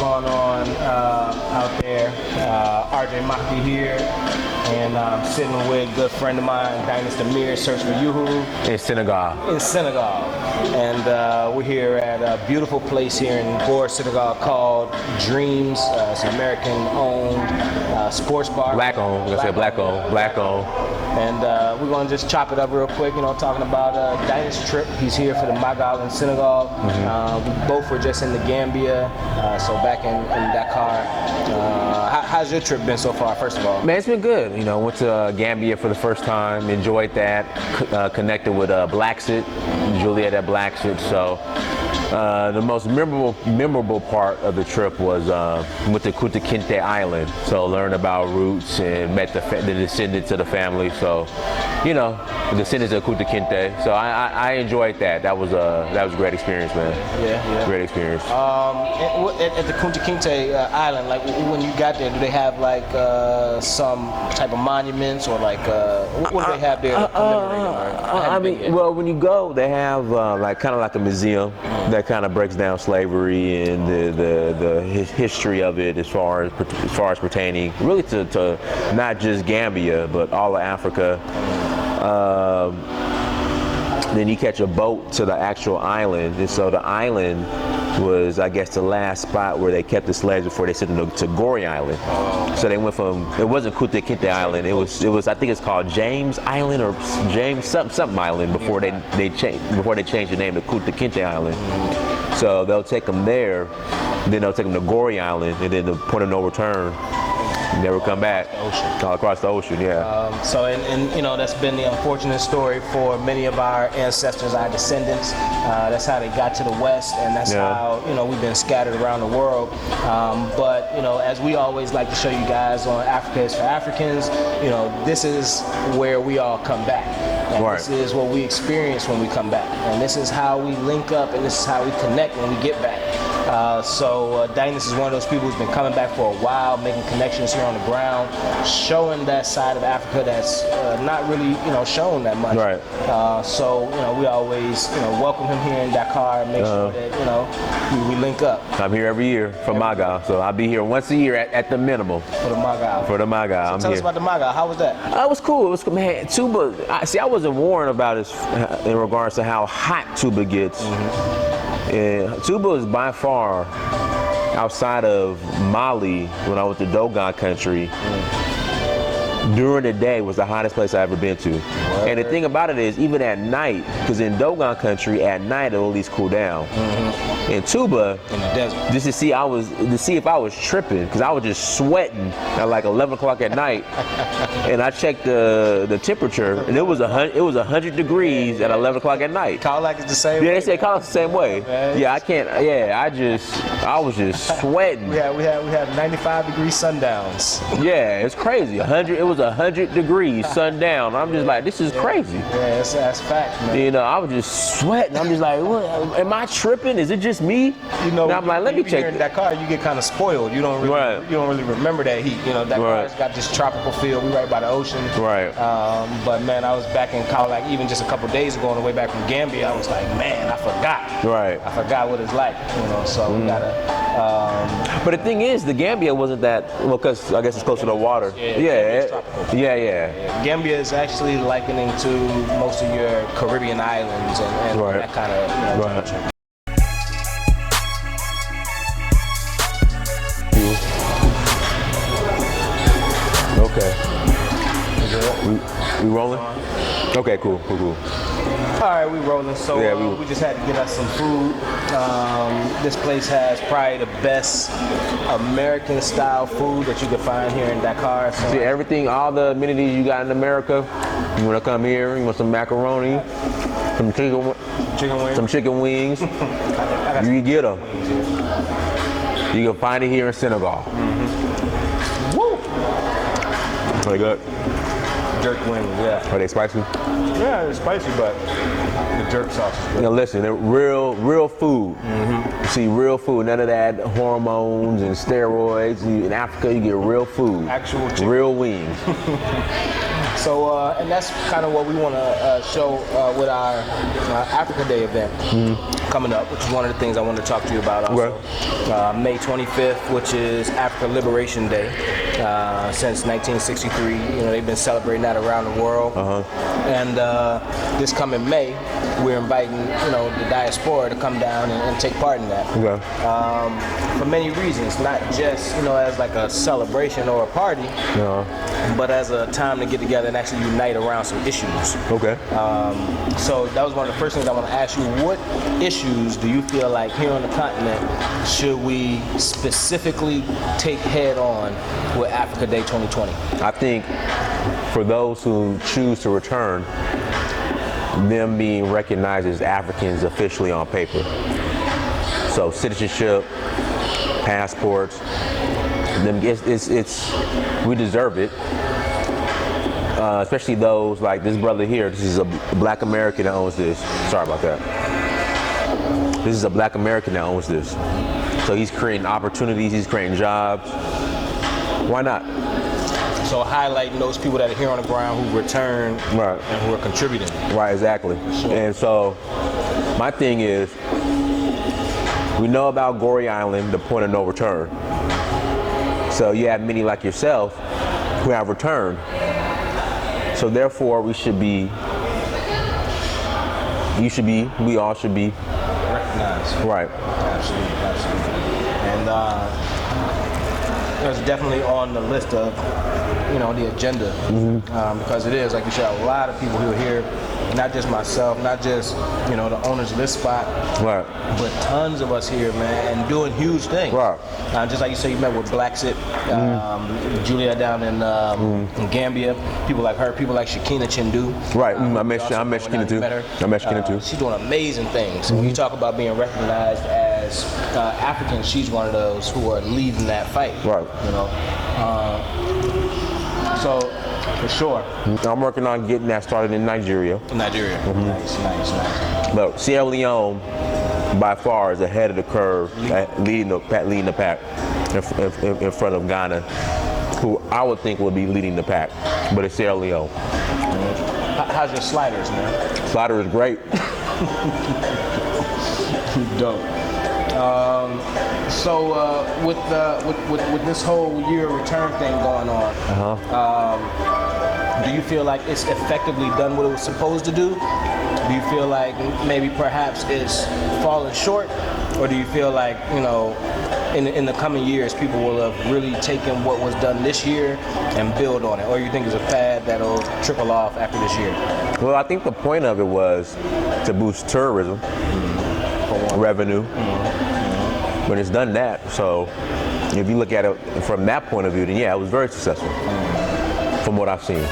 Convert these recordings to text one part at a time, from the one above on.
going on out there? RJ Mahdi here, and I'm sitting with a good friend of mine, Dynast Amir, Search for Yuhu. In Senegal. In Senegal. And we're here at a beautiful place here in Gore, Senegal called Dreams. It's an American-owned sports bar. Black-owned. We're going to say black-owned. Black-owned. And we're going to just chop it up real quick, you know, talking about Dynast's trip. He's here for the Magal in Senegal. We both were just in the Gambia, so back in Dakar. How's your trip been so far, first of all? Man, it's been good. You know, went to Gambia for the first time, enjoyed that, connected with Blacksit, Juliet at Blacksit. So the most memorable part of the trip was with the Kunta Kinte Island. So learned about roots and met the descendants of the family. So, you know, the descendants of Kunta Kinte. So I enjoyed that. That was a great experience, man. Yeah. Great experience. At the Kunta Kinte Island, like when you got there, do they have like some type of monuments or like what do they have there to commemorate them? Well, when you go, they have like kind of like a museum that kind of breaks down slavery and the history of it as far as pertaining really to not just Gambia but all of Africa. Then you catch a boat to the actual island, and so the island was, I guess, the last spot where they kept the slaves before they sent them to Goree Island. So they went from, it wasn't Kunta Kinte Island, it was I think it's called James Island or James something Island before they changed the name to Kunta Kinte Island. So they'll take them there, then they'll take them to Goree Island, and then the point of no return. Never come back. All across the ocean, yeah. So, and you know, that's been the unfortunate story for many of our ancestors, our descendants. That's how they got to the West, and that's how, you know, we've been scattered around the world. But, you know, as we always like to show you guys on Africa is for Africans, you know, this is where we all come back. And this is what we experience when we come back. And this is how we link up, and this is how we connect when we get back. So Dynast is one of those people who's been coming back for a while, making connections here on the ground, showing that side of Africa that's not really, you know, shown that much. So, you know, we always, you know, welcome him here in Dakar and make sure that, you know, we link up. I'm here every year for Magal, so I'll be here once a year at the minimum. For the Magal. For the Magal. So tell us about the Magal. How was that? It was cool. It was, man, Tuba, I wasn't warned about it in regards to how hot Tuba gets. And Tuba is by far, outside of Mali, when I went to Dogon country, during the day was the hottest place I've ever been to. And the thing about it is, even at night, because in Dogon country, at night it'll at least cool down. In Tuba, in the desert, just to see if I was tripping, because I was just sweating at like 11 o'clock at night, and I checked the temperature, and it was 100 degrees at 11 o'clock at night. Colac is the same way. Yeah, they say Colac's the same way. Yeah, I can't. Yeah, I was just sweating. we had 95 degree sundowns. Yeah, it's crazy. It was 100 degrees sundown. I'm just like, this is crazy. Yeah, that's fact, man. You know, I was just sweating. I'm just like, what, am I tripping? Is it just me? You know, and I'm like, let me check. Here in Dakar, you get kind of spoiled. You don't really remember that heat. You know, Dakar's got this tropical feel. We right by the ocean. But man, I was back in Colac even just a couple days ago on the way back from Gambia. I was like, man, I forgot. I forgot what it's like. You know, so we gotta. But the thing is, the Gambia wasn't that well, because I guess it's close to the water. Yeah. Gambia is actually likening to most of your Caribbean islands and that kind of temperature. Okay. We rolling? Okay, cool. All right, we rolling. So we just had to get us some food. This place has probably the best American-style food that you can find here in Dakar. So see, everything, all the amenities you got in America, you want to come here, you want some macaroni, some chicken wings, you get them. You can find it here in Senegal. Woo! Are they good? Jerk wings, yeah. Are they spicy? Yeah, they're spicy, but the jerk sauce is good. You know, listen, they're real food. See, real food, none of that hormones and steroids. In Africa, you get real food. Actual chicken. Real wings. So, and that's kind of what we want to show with our Africa Day event coming up, which is one of the things I wanted to talk to you about also. May 25th, which is Africa Liberation Day. Since 1963, they've been celebrating that around the world. And this coming May, we're inviting, the diaspora to come down and take part in that. For many reasons, not just, as like a celebration or a party, but as a time to get together and actually unite around some issues. So that was one of the first things I want to ask you. What issues do you feel like here on the continent should we specifically take head on with Africa Day 2020? I think for those who choose to return, them being recognized as Africans officially on paper. So citizenship, passports, we deserve it. Especially those like this brother here. This is a black American that owns this. Sorry about that. This is a black American that owns this. So he's creating opportunities, he's creating jobs. Why not? So highlighting those people that are here on the ground who return and who are contributing. Right, exactly. Sure. And so my thing is, we know about Goree Island, the point of no return. So you have many like yourself who have returned. So therefore we all should be recognized. Right. Absolutely. And it's definitely on the list of, the agenda, because it is, like you said, a lot of people who are here, not just myself, not just, the owners of this spot, but tons of us here, man, and doing huge things. Just like you say, you met with Blacksit, Julia down in Gambia, people like her, people like Shakina Chindu. I met Shakina too. She's doing amazing things. And when you talk about being recognized as Africans, she's one of those who are leading that fight. So, for sure. I'm working on getting that started in Nigeria. Nice. But Sierra Leone, by far, is ahead of the curve, leading the pack in front of Ghana, who I would think would be leading the pack, but it's Sierra Leone. How's your sliders, man? Slider is great. Dope. So with this whole year return thing going on, do you feel like it's effectively done what it was supposed to do? Do you feel like maybe perhaps it's fallen short, or do you feel like in the coming years people will have really taken what was done this year and build on it, or you think it's a fad that'll trickle off after this year? Well, I think the point of it was to boost tourism revenue. When it's done that, so if you look at it from that point of view, then yeah, it was very successful from what I've seen.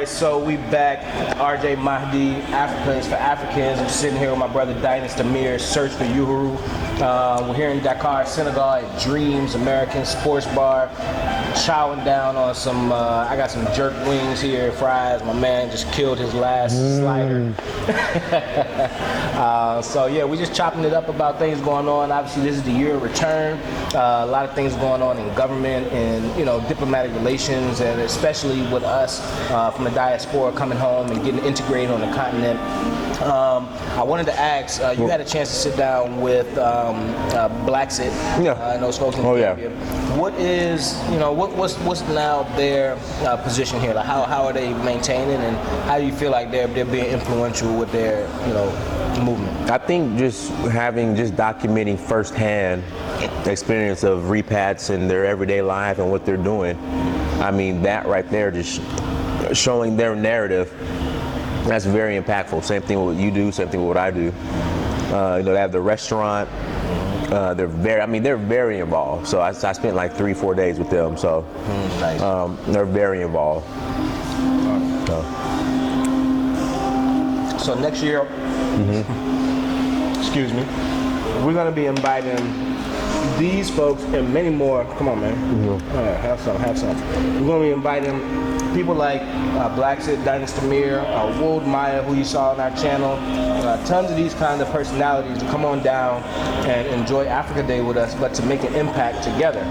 So we back, RJ Mahdi, Africa is for Africans. I'm sitting here with my brother Dynast Amir, Search for Uhuru. We're here in Dakar, Senegal at Dreams American Sports Bar, chowing down on some, I got some jerk wings here, fries. My man just killed his last slider. So yeah, we just chopping it up about things going on. Obviously this is the year of return. A lot of things going on in government and diplomatic relations, and especially with us from the diaspora coming home and getting integrated on the continent. I wanted to ask, you had a chance to sit down with Blacksit, and those folks in Gambia. What is, what's now their position here? Like how are they maintaining, and how do you feel like they're being influential with their, movement? I think just documenting firsthand the experience of repats in their everyday life and what they're doing. I mean, that right there, just showing their narrative, that's very impactful. Same thing with what you do, same thing with what I do. They have the restaurant. They're very involved. So I spent like 3-4 days with them. So they're very involved. So next year, excuse me, we're gonna be inviting these folks and many more. Come on, man. Have some. We're gonna be inviting people like Black Sid, Dynast Amir, Wold Maya, who you saw on our channel. Tons of these kind of personalities to come on down and enjoy Africa Day with us, but to make an impact together.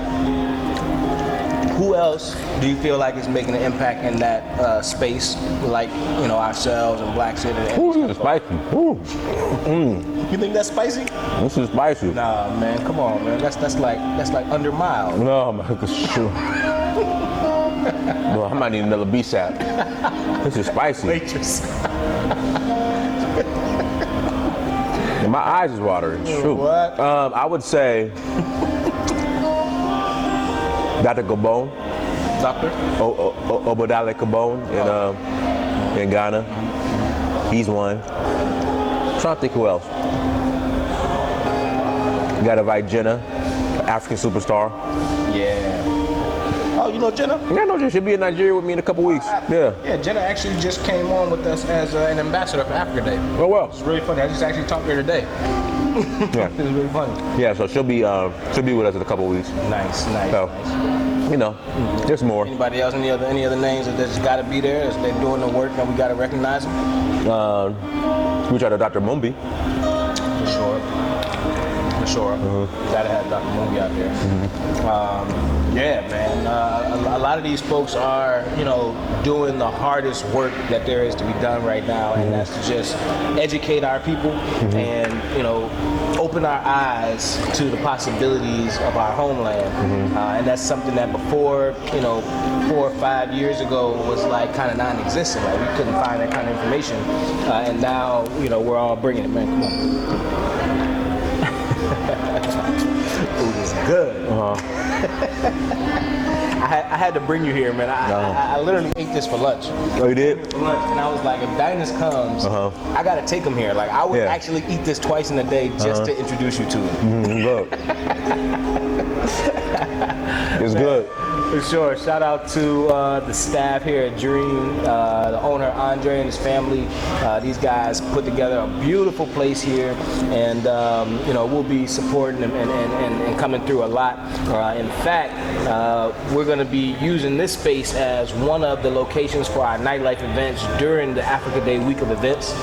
Who else do you feel like is making an impact in that space, like ourselves and Black Sid? Ooh, this is spicy. Ooh. You think that's spicy? This is spicy. Nah, man, come on, man. That's like under mild. No, man, shoot. Well, I might need another BSAP. This is spicy. Waitress. My eyes is watering. Shoot. What? I would say Dr. Gabon. Doctor? Obadale Gabon in Ghana. He's one. I'm trying to think who else. You got to invite Jenna, African superstar. Yeah. Oh, you know Jenna? Yeah, no, she'll be in Nigeria with me in a couple weeks. Yeah. Yeah, Jenna actually just came on with us as an ambassador for Africa Day. Oh, well. It's really funny. I just actually talked to her today. Yeah. It was really funny. Yeah, so she'll be with us in a couple weeks. Nice. So, there's more. Anybody else? Any other names that just got to be there? As they're doing the work and we got to recognize them? We try to Dr. Mumbi. For sure. Gotta have Dr. Mumbi out there. Yeah, man. A lot of these folks are, doing the hardest work that there is to be done right now, and that's to just educate our people and, open our eyes to the possibilities of our homeland. And that's something that before, 4 or 5 years ago was like kind of non-existent. Like we couldn't find that kind of information. And now, we're all bringing it, man. Come on. Food is good. I had to bring you here, man. I literally ate this for lunch. Oh, you did? For lunch, and I was like, if Dynast comes, I gotta take him here. Like I would actually eat this twice in a day just to introduce you to it. Look. It's good. For sure. Shout out to the staff here at Dream, the owner Andre and his family. These guys put together a beautiful place here, and we'll be supporting them and coming through a lot. In fact, we're going to be using this space as one of the locations for our nightlife events during the Africa Day week of events.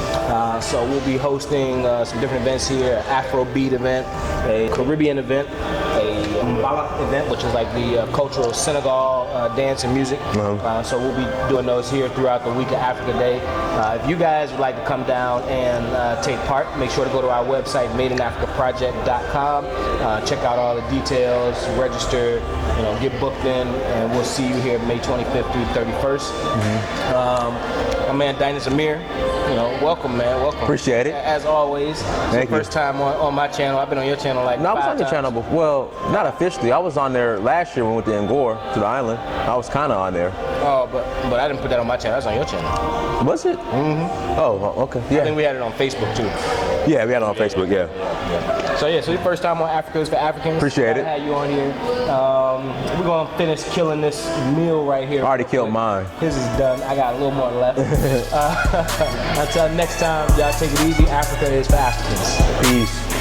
So we'll be hosting some different events here: an Afrobeat event, a Caribbean event, a Mbala event, which is like the cultural Senegal dance and music. So we'll be doing those here throughout the week of Africa Day. If you guys would like to come down and take part, make sure to go to our website, madeinafricaproject.com. Check out all the details, register, get booked in, and we'll see you here May 25th through 31st. My man Dynast Amir, welcome, man. Welcome. Appreciate it. As always. Thank you. First time on my channel. I've been on your channel like No, I was 5 on your times. channel before. Well, not officially. I was on there last year when we went to Angora, to the island. I was kind of on there. Oh, but I didn't put that on my channel. That's on your channel. Was it? Oh, okay. I think we had it on Facebook too. Yeah, we had it on Facebook, yeah. So your first time on Africa is for Africans. Appreciate it. I had you on here. We're gonna finish killing this meal right here. I already killed mine. His is done. I got a little more left. Until next time, y'all take it easy. Africa is for Africans. Peace.